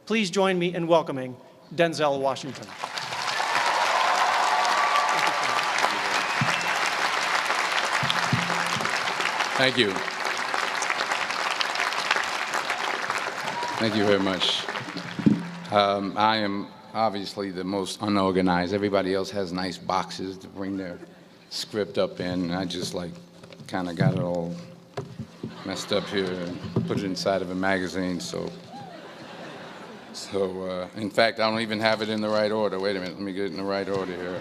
Please join me in welcoming Denzel Washington. Thank you. Thank you very much. I am obviously the most unorganized. Everybody else has nice boxes to bring their script up in. I just kind of got it all messed up here and put it inside of a magazine. So in fact, I don't even have it in the right order. Wait a minute, let me get it in the right order here.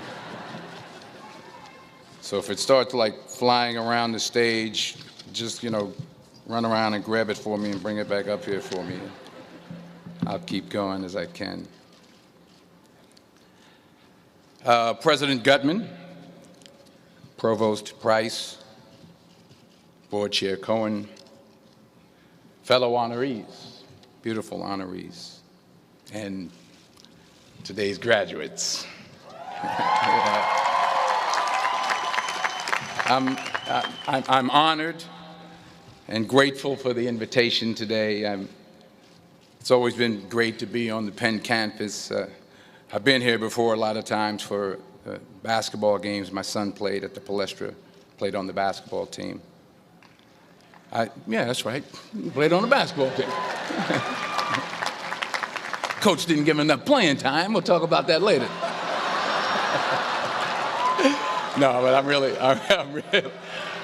So if it starts flying around the stage, just, run around and grab it for me and bring it back up here for me. I'll keep going as I can. President Gutman, Provost Price, Board Chair Cohen, fellow honorees, beautiful honorees, and today's graduates. I'm honored and grateful for the invitation today. It's always been great to be on the Penn campus. I've been here before a lot of times for basketball games. My son played at the Palestra, played on the basketball team. Yeah, that's right. He played on the basketball team. Coach didn't give him enough playing time. We'll talk about that later. No, but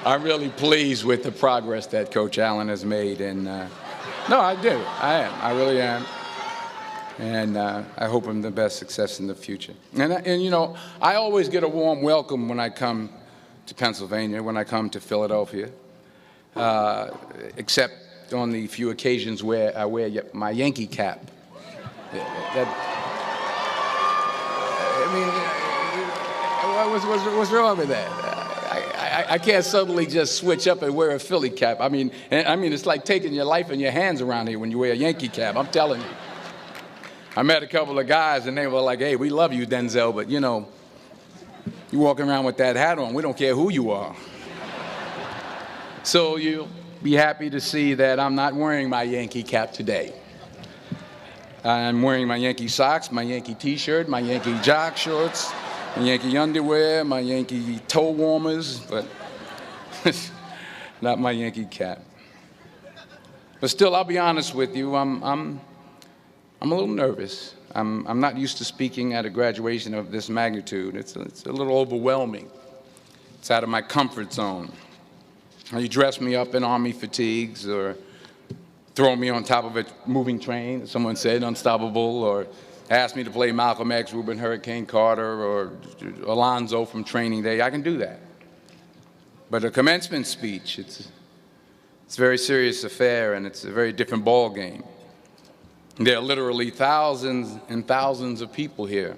I'm really pleased with the progress that Coach Allen has made, and no, I do. I really am, and I hope him the best success in the future. And I always get a warm welcome when I come to Pennsylvania, when I come to Philadelphia, except on the few occasions where I wear my Yankee cap. What's wrong with that? I can't suddenly just switch up and wear a Philly cap. I mean, it's like taking your life in your hands around here when you wear a Yankee cap. I'm telling you. I met a couple of guys and they were like, "Hey, we love you, Denzel, but you walking around with that hat on, we don't care who you are." So you'll be happy to see that I'm not wearing my Yankee cap today. I'm wearing my Yankee socks, my Yankee t-shirt, my Yankee jock shorts, my Yankee underwear, my Yankee toe warmers, but not my Yankee cap. But still, I'll be honest with you, I'm a little nervous. I'm not used to speaking at a graduation of this magnitude. It's a little overwhelming. It's out of my comfort zone. You dress me up in army fatigues or throw me on top of a moving train, as someone said, unstoppable, or ask me to play Malcolm X, Reuben Hurricane Carter, or Alonzo from Training Day. I can do that. But a commencement speech, it's a very serious affair, and it's a very different ball game. There are literally thousands and thousands of people here.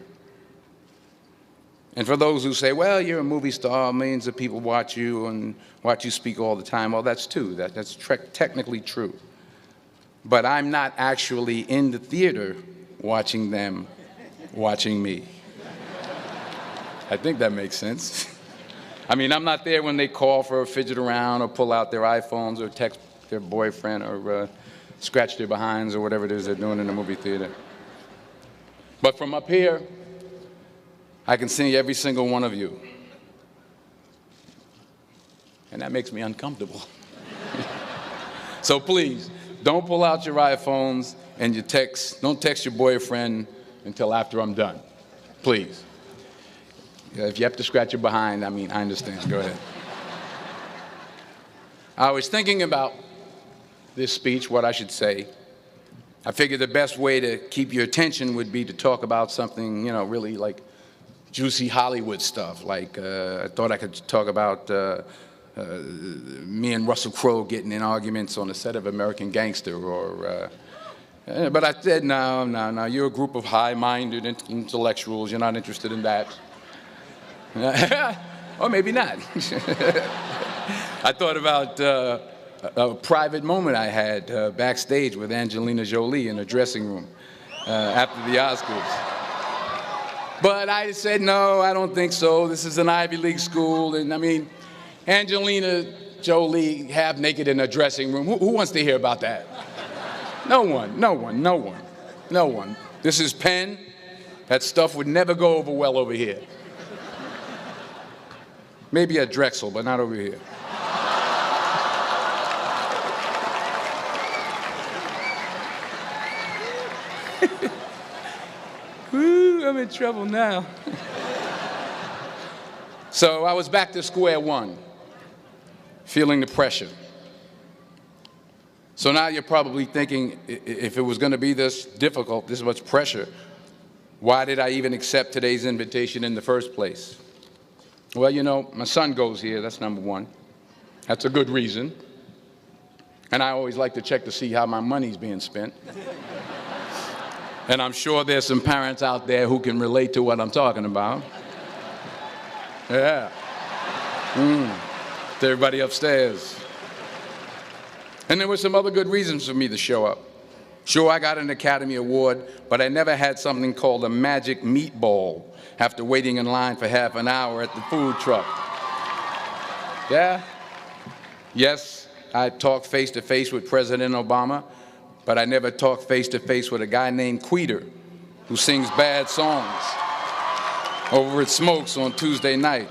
And for those who say, well, you're a movie star, millions of people watch you and watch you speak all the time, well, that's true. That's technically true. But I'm not actually in the theater watching them watching me. I think that makes sense. I mean, I'm not there when they call for a fidget around or pull out their iPhones or text their boyfriend or scratch their behinds or whatever it is they're doing in the movie theater. But from up here, I can see every single one of you. And that makes me uncomfortable. So please, don't pull out your iPhones and don't text your boyfriend until after I'm done. Please. If you have to scratch your behind, I understand. Go ahead. I was thinking about this speech, what I should say. I figured the best way to keep your attention would be to talk about something, really like juicy Hollywood stuff. Like, I thought I could talk about me and Russell Crowe getting in arguments on the set of American Gangster, but I said, no, you're a group of high-minded intellectuals, you're not interested in that. Or maybe not. I thought about a private moment I had backstage with Angelina Jolie in a dressing room after the Oscars. But I said, no, I don't think so. This is an Ivy League school, and Angelina Jolie half naked in a dressing room. Who wants to hear about that? No one. No one. This is pen. That stuff would never go over well over here. Maybe at Drexel, but not over here. Woo, I'm in trouble now. So I was back to square one, feeling the pressure. So now you're probably thinking, if it was going to be this difficult, this much pressure, why did I even accept today's invitation in the first place? Well, you know, my son goes here, that's number one. That's a good reason. And I always like to check to see how my money's being spent. And I'm sure there's some parents out there who can relate to what I'm talking about. Yeah. To everybody upstairs. And there were some other good reasons for me to show up. Sure, I got an Academy Award, but I never had something called a magic meatball after waiting in line for half an hour at the food truck. Yeah? Yes, I talked face-to-face with President Obama, but I never talked face-to-face with a guy named Queeter who sings bad songs over at Smokes on Tuesday night.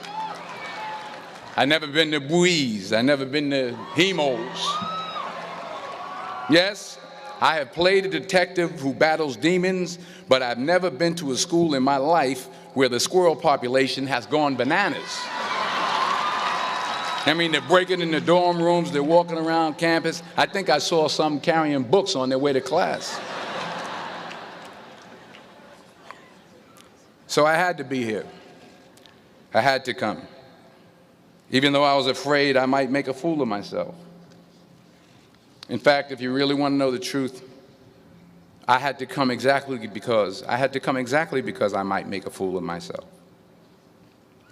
I never been to Buies. I never been to Hemos. Yes, I have played a detective who battles demons, but I've never been to a school in my life where the squirrel population has gone bananas. I mean, they're breaking in the dorm rooms, they're walking around campus. I think I saw some carrying books on their way to class. So I had to be here. I had to come. Even though I was afraid I might make a fool of myself. In fact, if you really want to know the truth, I had to come exactly because I might make a fool of myself.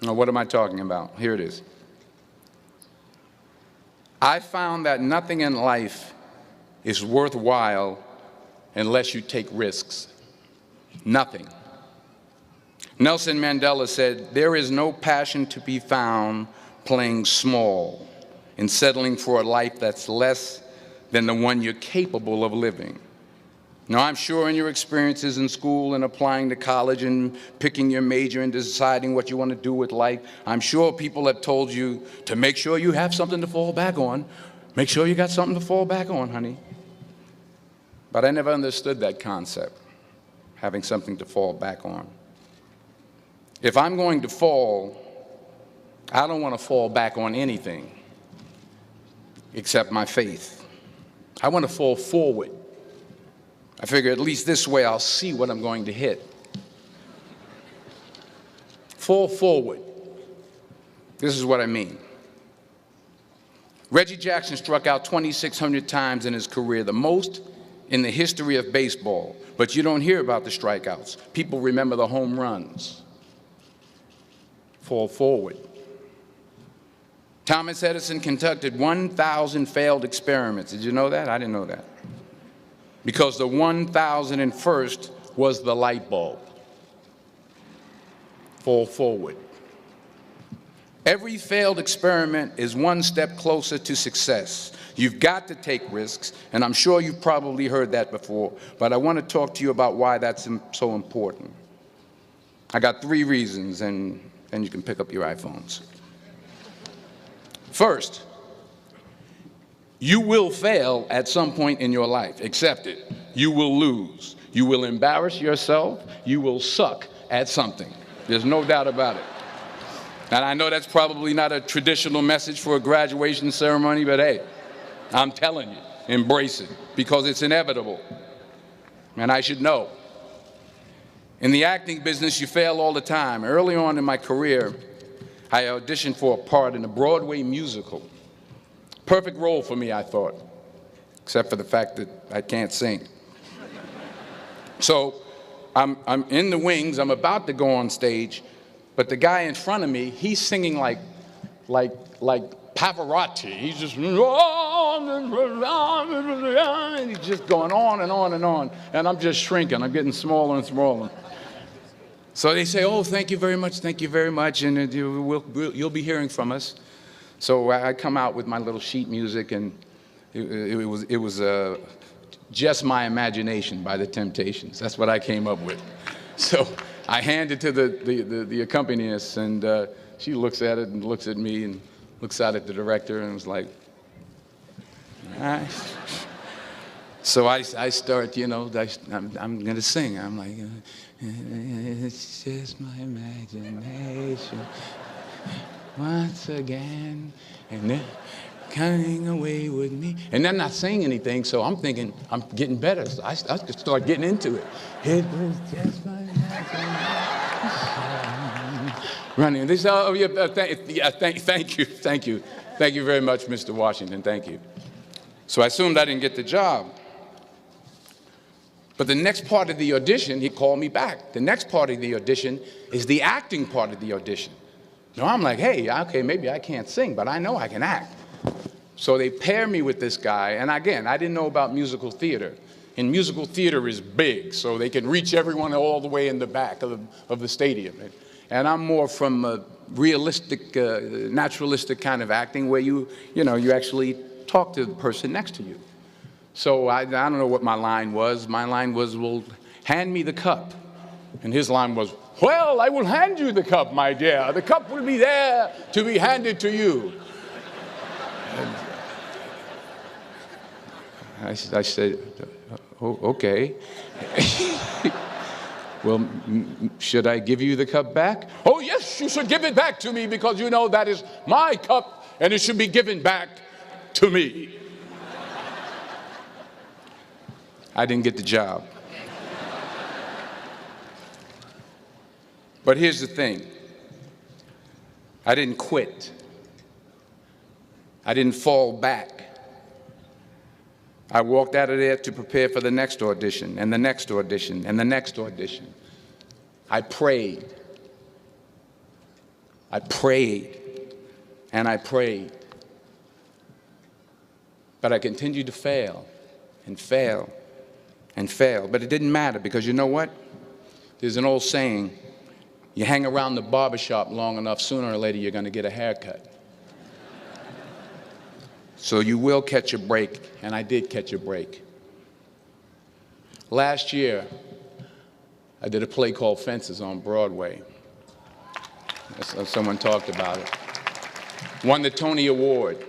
Now, what am I talking about? Here it is. I found that nothing in life is worthwhile unless you take risks. Nothing. Nelson Mandela said, "There is no passion to be found playing small and settling for a life that's less than the one you're capable of living." Now, I'm sure in your experiences in school and applying to college and picking your major and deciding what you want to do with life, I'm sure people have told you to make sure you have something to fall back on. Make sure you got something to fall back on, honey. But I never understood that concept, having something to fall back on. If I'm going to fall, I don't want to fall back on anything except my faith. I want to fall forward. I figure at least this way I'll see what I'm going to hit. Fall forward. This is what I mean. Reggie Jackson struck out 2,600 times in his career, the most in the history of baseball. But you don't hear about the strikeouts. People remember the home runs. Fall forward. Thomas Edison conducted 1,000 failed experiments. Did you know that? I didn't know that. Because the 1,001st was the light bulb. Fall forward. Every failed experiment is one step closer to success. You've got to take risks, and I'm sure you've probably heard that before, but I want to talk to you about why that's so important. I got 3 reasons, and you can pick up your iPhones. First, you will fail at some point in your life. Accept it. You will lose. You will embarrass yourself. You will suck at something. There's no doubt about it. And I know that's probably not a traditional message for a graduation ceremony, but hey, I'm telling you, embrace it, because it's inevitable. And I should know. In the acting business, you fail all the time. Early on in my career, I auditioned for a part in a Broadway musical. Perfect role for me, I thought, except for the fact that I can't sing. So I'm in the wings, I'm about to go on stage, but the guy in front of me, he's singing like Pavarotti. He's just, and he's just going on and on and on, and I'm just shrinking, I'm getting smaller and smaller. So they say, "Oh, thank you very much, and you'll be hearing from us." So I come out with my little sheet music, and it was Just My Imagination by the Temptations. That's what I came up with. So I hand it to the accompanist, and she looks at it and looks at me and looks out at the director and was like, all right. So I start, you know, I'm going to sing. I'm like, it's just my imagination once again, and then coming away with me. And I'm not saying anything, so I'm thinking I'm getting better. So I start getting into it. It was just my imagination. Running. They say, oh, yeah, thank you. Thank you very much, Mr. Washington. Thank you. So I assumed I didn't get the job. But the next part of the audition, he called me back. The next part of the audition is the acting part of the audition. So I'm like, hey, okay, maybe I can't sing, but I know I can act. So they pair me with this guy, and again, I didn't know about musical theater. And musical theater is big, so they can reach everyone all the way in the back of the stadium. And I'm more from a realistic, naturalistic kind of acting where you actually talk to the person next to you. So I don't know what my line was. My line was, well, hand me the cup. And his line was, well, I will hand you the cup, my dear. The cup will be there to be handed to you. I said, oh, okay. Well, should I give you the cup back? Oh, yes, you should give it back to me because you know that is my cup and it should be given back to me. I didn't get the job. But here's the thing. I didn't quit. I didn't fall back. I walked out of there to prepare for the next audition, and the next audition, and the next audition. I prayed. I prayed, and I prayed. But I continued to fail, and fail, and fail. But it didn't matter, because you know what? There's an old saying, you hang around the barbershop long enough, sooner or later you're going to get a haircut. So you will catch a break, and I did catch a break. Last year, I did a play called Fences on Broadway. Someone talked about it. Won the Tony Award.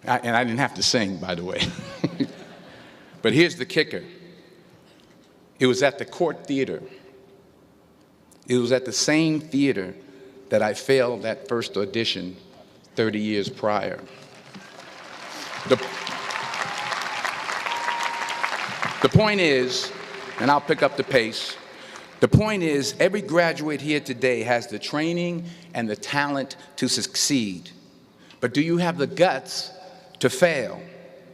And I didn't have to sing, by the way. But here's the kicker. It was at the Court Theater. It was at the same theater that I failed that first audition 30 years prior. The point is, and I'll pick up the pace, the point is every graduate here today has the training and the talent to succeed. But do you have the guts to fail?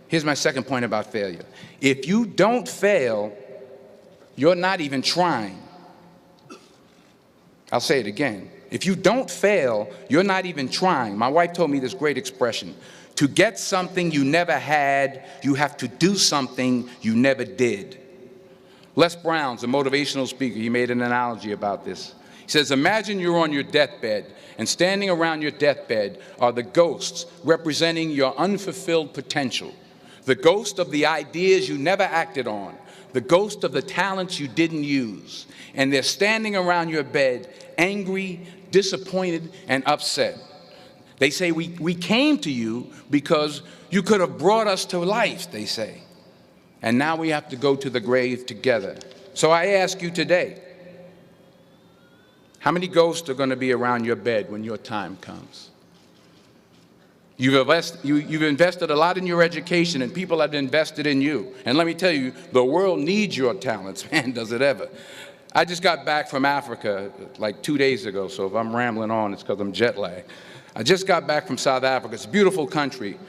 Here's my second point about failure. If you don't fail, you're not even trying. I'll say it again. If you don't fail, you're not even trying. My wife told me this great expression. To get something you never had, you have to do something you never did. Les Brown's a motivational speaker. He made an analogy about this. He says, imagine you're on your deathbed, and standing around your deathbed are the ghosts representing your unfulfilled potential. The ghost of the ideas you never acted on. The ghost of the talents you didn't use. And they're standing around your bed, angry, disappointed, and upset. They say, we came to you because you could have brought us to life, they say. And now we have to go to the grave together. So I ask you today, how many ghosts are going to be around your bed when your time comes? You've invested a lot in your education, and people have invested in you. And let me tell you, the world needs your talents. Man, does it ever. I just got back from Africa like 2 days ago, so if I'm rambling on, it's because I'm jet lagged. I just got back from South Africa. It's a beautiful country,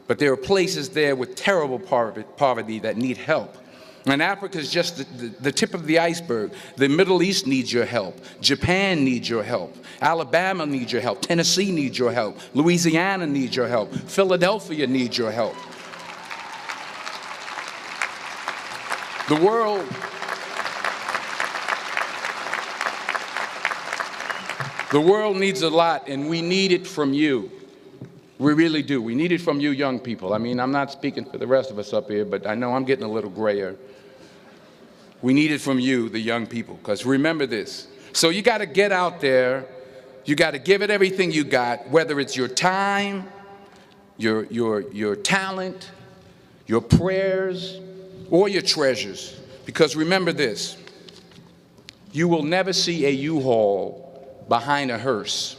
but there are places there with terrible poverty that need help. And Africa is just the tip of the iceberg. The Middle East needs your help. Japan needs your help. Alabama needs your help. Tennessee needs your help. Louisiana needs your help. Philadelphia needs your help. The world needs a lot, and we need it from you. We really do. We need it from you young people. I mean, I'm not speaking for the rest of us up here, but I know I'm getting a little grayer. We need it from you, the young people, because remember this. So you got to get out there. You got to give it everything you got, whether it's your time, your talent, your prayers, or your treasures. Because remember this, you will never see a U-Haul behind a hearse.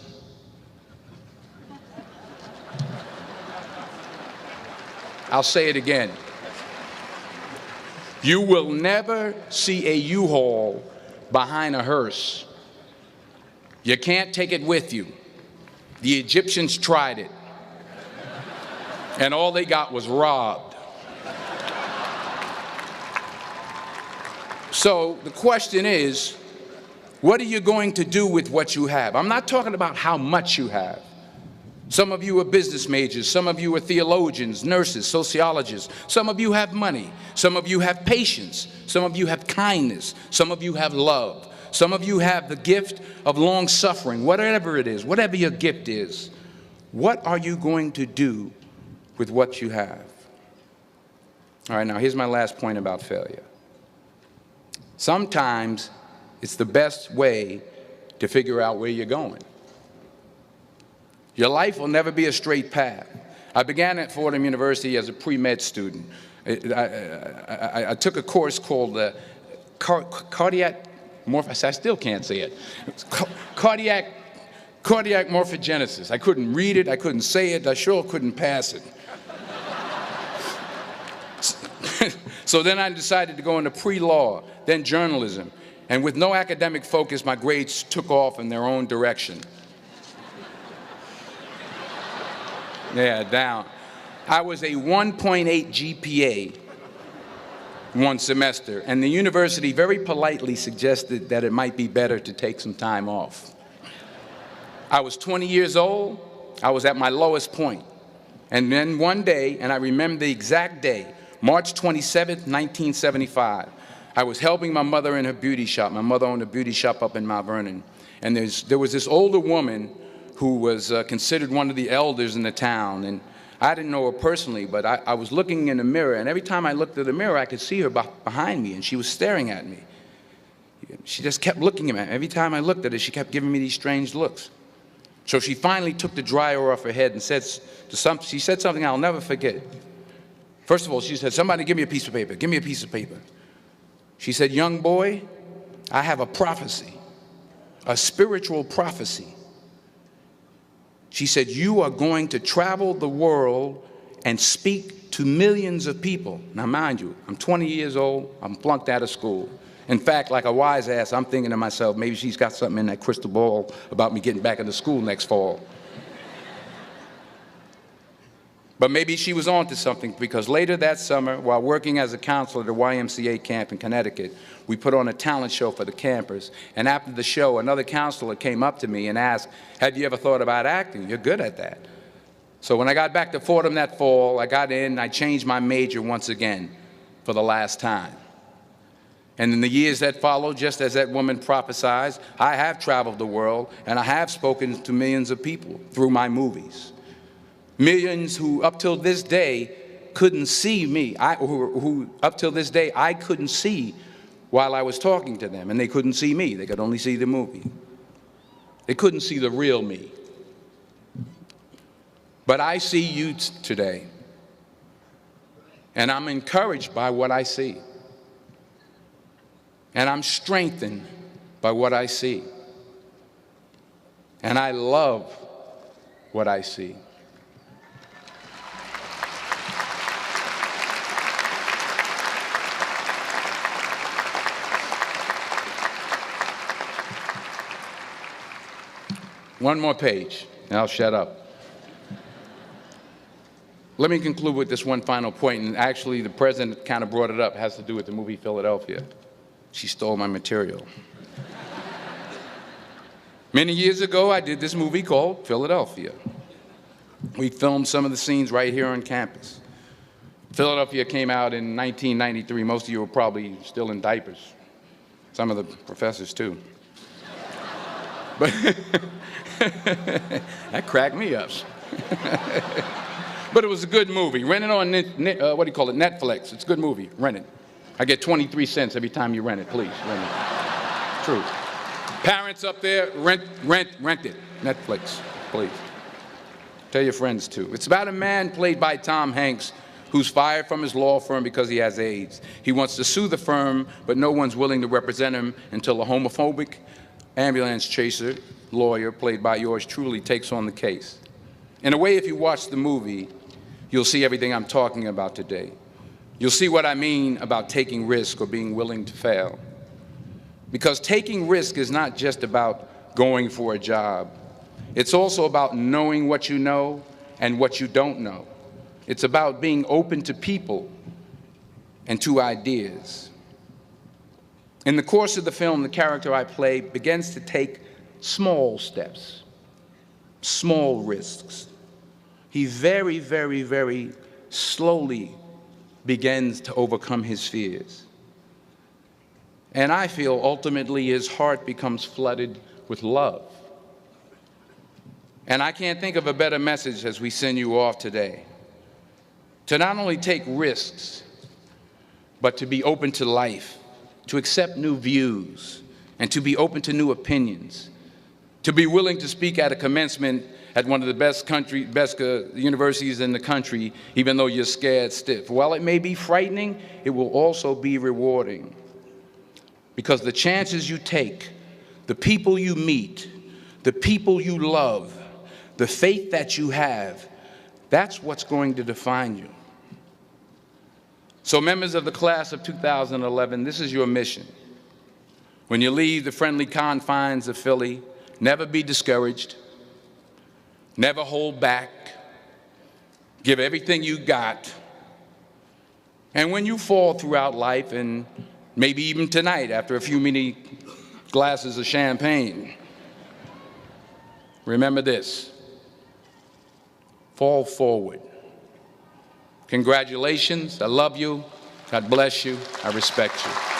I'll say it again. You will never see a U-Haul behind a hearse. You can't take it with you. The Egyptians tried it, and all they got was robbed. So the question is, what are you going to do with what you have? I'm not talking about how much you have. Some of you are business majors, some of you are theologians, nurses, sociologists. Some of you have money, some of you have patience, some of you have kindness, some of you have love. Some of you have the gift of long suffering, whatever it is, whatever your gift is. What are you going to do with what you have? All right, now here's my last point about failure. Sometimes it's the best way to figure out where you're going. Your life will never be a straight path. I began at Fordham University as a pre-med student. I took a course called cardiac morphogenesis. I still can't say it. Cardiac morphogenesis. I couldn't read it. I couldn't say it. I sure couldn't pass it. So then I decided to go into pre-law, then journalism. And with no academic focus, my grades took off in their own direction. Yeah, down. I was a 1.8 GPA one semester, and the university very politely suggested that it might be better to take some time off. I was 20 years old. I was at my lowest point. And then one day, and I remember the exact day, March 27th, 1975, I was helping my mother in her beauty shop. My mother owned a beauty shop up in Mount Vernon. And there was this older woman who was considered one of the elders in the town. And I didn't know her personally, but I was looking in the mirror, and every time I looked at the mirror, I could see her behind me, and she was staring at me. She just kept looking at me. Every time I looked at her, she kept giving me these strange looks. So she finally took the dryer off her head and she said something I'll never forget. First of all, she said, "Somebody give me a piece of paper. Give me a piece of paper." She said, "Young boy, I have a prophecy, a spiritual prophecy." She said, "You are going to travel the world and speak to millions of people." Now, mind you, I'm 20 years old. I'm flunked out of school. In fact, like a wise ass, I'm thinking to myself, maybe she's got something in that crystal ball about me getting back into school next fall. But maybe she was on to something, because later that summer, while working as a counselor at a YMCA camp in Connecticut, we put on a talent show for the campers. And after the show, another counselor came up to me and asked, "Have you ever thought about acting? You're good at that." So when I got back to Fordham that fall, I got in and I changed my major once again for the last time. And in the years that followed, just as that woman prophesied, I have traveled the world and I have spoken to millions of people through my movies. Millions who up till this day couldn't see me, who up till this day I couldn't see while I was talking to them, and they couldn't see me. They could only see the movie. They couldn't see the real me. But I see you today, and I'm encouraged by what I see. And I'm strengthened by what I see. And I love what I see. One more page, and I'll shut up. Let me conclude with this one final point, and actually the president kind of brought it up. It has to do with the movie Philadelphia. She stole my material. Many years ago, I did this movie called Philadelphia. We filmed some of the scenes right here on campus. Philadelphia came out in 1993. Most of you were probably still in diapers. Some of the professors, too. But that cracked me up. But it was a good movie. Rent it on, what do you call it, Netflix. It's a good movie. Rent it. I get 23 cents every time you rent it. Please, rent it. True. Parents up there, rent it. Netflix, please. Tell your friends, too. It's about a man played by Tom Hanks who's fired from his law firm because he has AIDS. He wants to sue the firm, but no one's willing to represent him until a homophobic ambulance chaser lawyer, played by yours truly, takes on the case. In a way, if you watch the movie, you'll see everything I'm talking about today. You'll see what I mean about taking risk or being willing to fail. Because taking risk is not just about going for a job. It's also about knowing what you know and what you don't know. It's about being open to people and to ideas. In the course of the film, the character I play begins to take small steps, small risks. He very, very, very slowly begins to overcome his fears. And I feel ultimately his heart becomes flooded with love. And I can't think of a better message as we send you off today. To not only take risks, but to be open to life, to accept new views, and to be open to new opinions, to be willing to speak at a commencement at one of the best universities in the country, even though you're scared stiff. While it may be frightening, it will also be rewarding. Because the chances you take, the people you meet, the people you love, the faith that you have, that's what's going to define you. So members of the class of 2011, this is your mission. When you leave the friendly confines of Philly, never be discouraged, never hold back, give everything you got. And when you fall throughout life, and maybe even tonight after a few many glasses of champagne, remember this: fall forward. Congratulations. I love you. God bless you. I respect you.